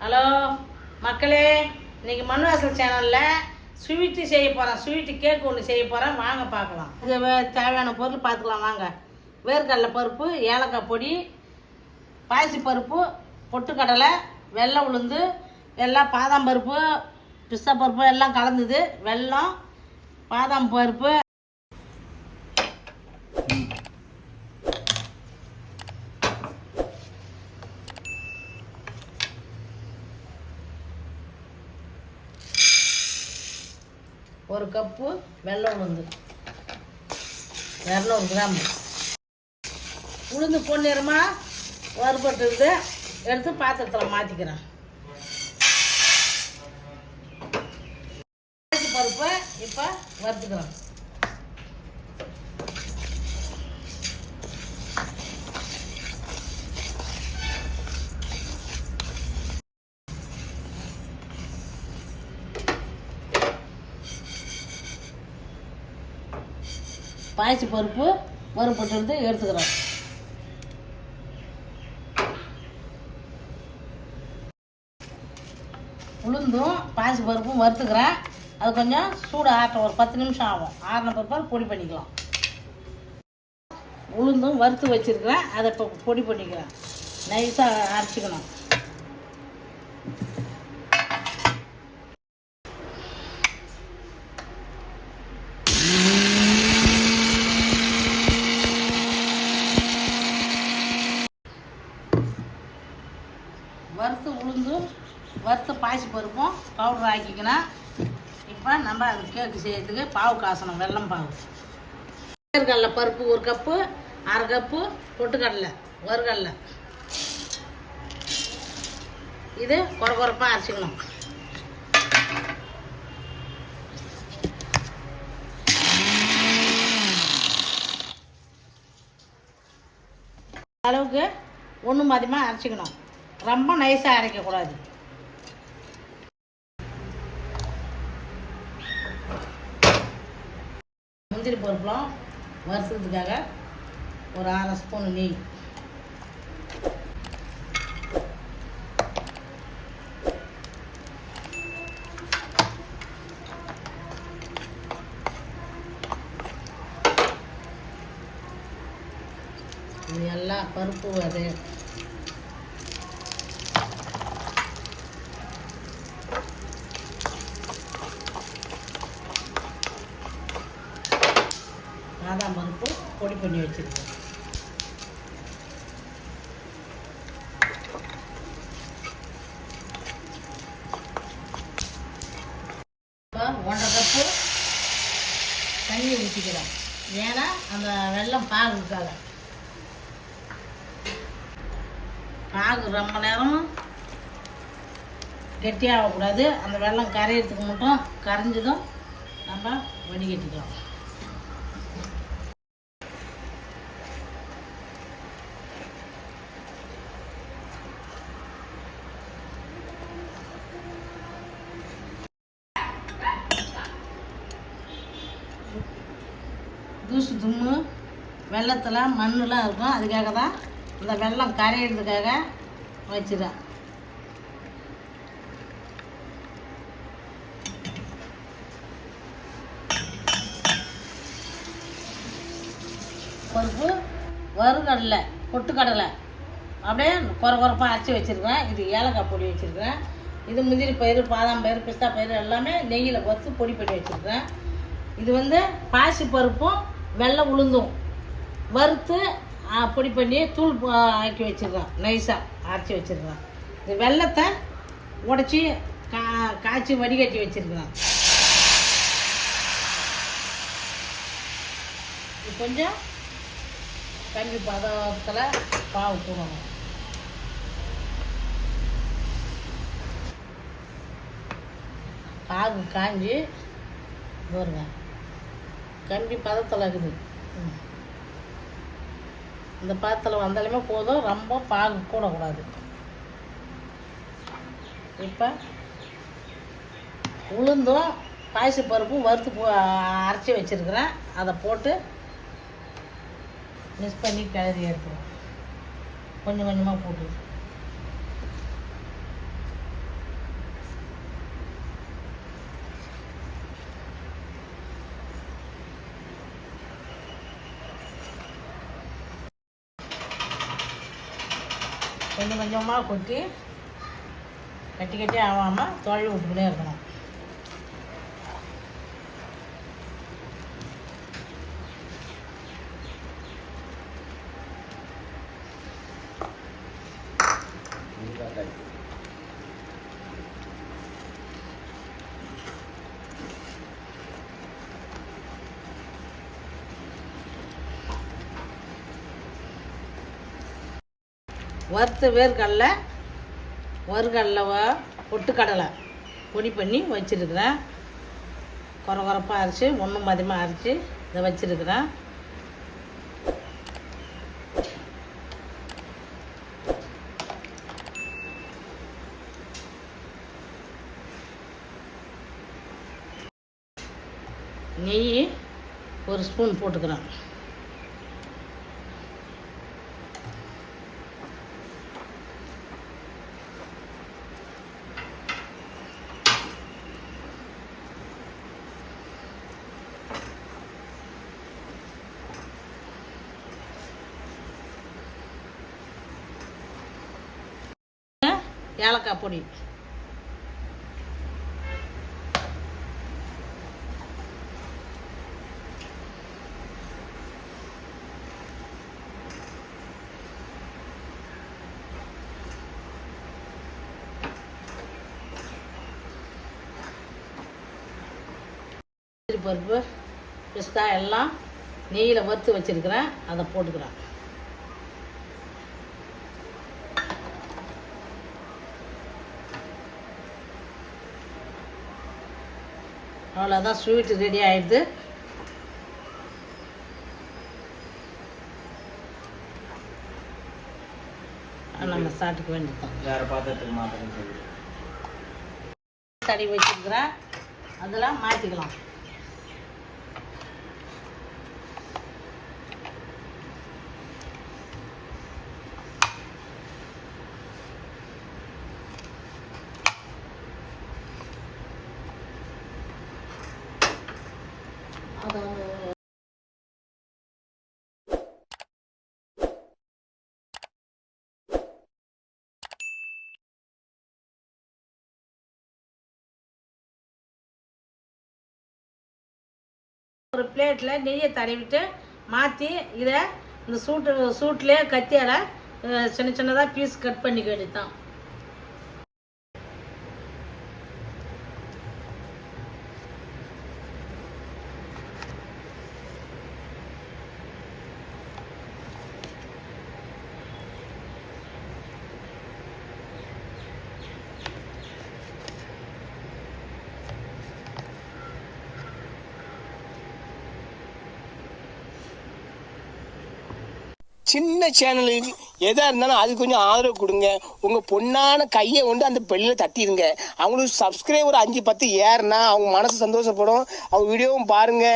Hello மக்களே, இன்றைக்கி மண் வாசல் சேனலில் ஸ்வீட்டு செய்ய போகிறேன். ஸ்வீட்டு கேக் ஒன்று செய்ய போகிறேன், வாங்க பார்க்கலாம். இது தேவையான பொருள் பார்த்துக்கலாம் வாங்க. வேர்க்கடலை பருப்பு, ஏலக்காய் பொடி, பாசி பருப்பு, பொட்டுக்கடலை, வெள்ளை உளுந்து, எல்லாம் பாதாம் பருப்பு, பிஸ்தா பருப்பு எல்லாம் கலந்தது, வெல்லம், பாதாம் பருப்பு, ஒரு கப்பு வெள்ளை உளுந்து, 200 கிராம். உளுந்து பொன்னிறமாக வறுபட்டுருது, எடுத்து பாத்திரத்தில் மாற்றிக்கிறேன். பருப்பை இப்போ வறுத்துக்கிறேன். பாசி பருப்பு வறுபட்டு எடுத்துக்கிறோம். உளுந்தும் பாசி பருப்பும் வறுத்துக்கிறேன். அது கொஞ்சம் சூடு ஆட்டம், ஒரு 10 நிமிஷம் ஆகும். ஆறின பருப்பால் பொடி பண்ணிக்கலாம். உளுந்தும் வறுத்து வச்சுருக்கிறேன், அதை இப்போ பொடி பண்ணிக்கிறேன். நைஸாக அரைச்சிக்கணும். வறுத்து உளுந்தும் வறுத்த பாசி பருப்பும் பவுடர் ஆக்கிக்கணும். இப்போ நம்ம அது கேக்கு செய்யறதுக்கு பாவு காசணும். வெல்லம் பாவு. வேர்க்கடலை பருப்பு 1 கப்பு, 1/2 கப்பு பொட்டுக்கடலை வறுகடலை. இது கொரப்பாக அரைச்சிக்கணும். அளவுக்கு ஒன்று மதியமாக அரைச்சிக்கணும். ரொம்ப நைஸாக அரைக்கக்கூடாது. முந்திரி பருப்புலாம் வறுக்கிறதுக்காக ஒரு 1/2 ஸ்பூன் நெய், இது எல்லாம் பருப்பு அது பாதாம் பருப்பு பொடி பண்ணி வச்சுருக்கேன். இப்போ 1/2 கப்பு தண்ணி ஊற்றிக்கிறேன். ஏன்னா அந்த வெல்லம் பாகுக்காக. பாகு ரொம்ப நேரம் கெட்டியாகக்கூடாது. அந்த வெல்லம் கரையிறதுக்கு மட்டும் கரைஞ்சதும் நம்ம வடிகட்டிக்கலாம். தூசு தும்மு வெள்ளத்தில் மண்ணெலாம் இருக்கும். அதுக்காக தான் இந்த வெல்லம் கரையிறதுக்காக வச்சுருக்கேன். பருப்பு, வறுகடலை, பொட்டுக்கடலை அப்படியே கொரப்பாக அரைச்சி வச்சுருக்கேன். இது ஏலக்காய் பொடி வச்சுருக்கேன். இது முந்திரி பயிறு, பாதாம் பயிறு, பிஸ்தா பயிறு எல்லாமே நெய்யில் வறுத்து பொடி பண்ணி வச்சுருக்கேன். இது பாசி பருப்பும் வெள்ளை உளுந்தும் வறுத்து பொடி பண்ணி தூள் ஆக்கி வச்சுருக்கேன். நைஸாக அரைச்சி வச்சுருக்கேன். இது வெள்ளத்தை உடச்சி காய்ச்சி வடிகட்டி வச்சுருக்கேன். இது கொஞ்சம் கஞ்சி பதத்தில் பாவு போடணும். பாகு காஞ்சி வருங்க, கம்பி பதத்தில் இருக்குது. இந்த பதத்தில் வந்தாலுமே போதும், ரொம்ப பாகு போடக்கூடாது. இப்போ உளுந்தும் பாசி பருப்பும் வறுத்து அரைச்சி வச்சுருக்கிறேன். அதை போட்டு மிக்ஸ் பண்ணி கிளறி எடுத்துருவோம். கொஞ்சம் கொஞ்சமாக போட்டு கொஞ்சம் கொஞ்சமாக கொட்டி கட்டி கட்டி ஆகாமல் தொழி விட்டுக்கிட்டே இருக்கணும். வறுத்த வேர்க்கடலை பொட்டுக்கடலை பொடி பண்ணி வச்சுருக்கிறேன். கொரப்பாக அரைச்சி ஒன்றும் மதியமாக அரைச்சி இதை வச்சுருக்கிறேன். நெய் ஒரு ஸ்பூன் போட்டுக்கிறேன். ஏலக்காய் பொடி பருப்பு பிஸ்தா எல்லாம் நெய்யில் வறுத்து வச்சுருக்கிறேன். அதை போட்டுக்கிறேன். அவ்வளோதான், ஸ்வீட்டு ரெடி ஆகிடுது. நம்ம சாப்பிட்டுக்க வேண்டியதுதான். வேறு பாத்திரத்துக்கு மாத்திரம் தடி வச்சுருக்கிறேன், அதெல்லாம் மாற்றிக்கலாம். ஒரு பிளேட்டில் நெய்யை தடவிட்டு மாற்றி இதை இந்த சூட்டிலே கத்தியால் சின்ன சின்னதாக பீஸ் கட் பண்ணிக்க வேண்டியதுதான். சின்ன சேனலுக்கு எதாக இருந்தாலும் அது கொஞ்சம் ஆதரவு கொடுங்க. உங்கள் பொண்ணான கையை கொண்டு அந்த பெல்லில் தட்டிடுங்க. அவங்களுக்கு சப்ஸ்கிரைபர் 5-10 ஏறுனா அவங்க மனசு சந்தோஷப்படும். அவங்க வீடியோவும் பாருங்கள்.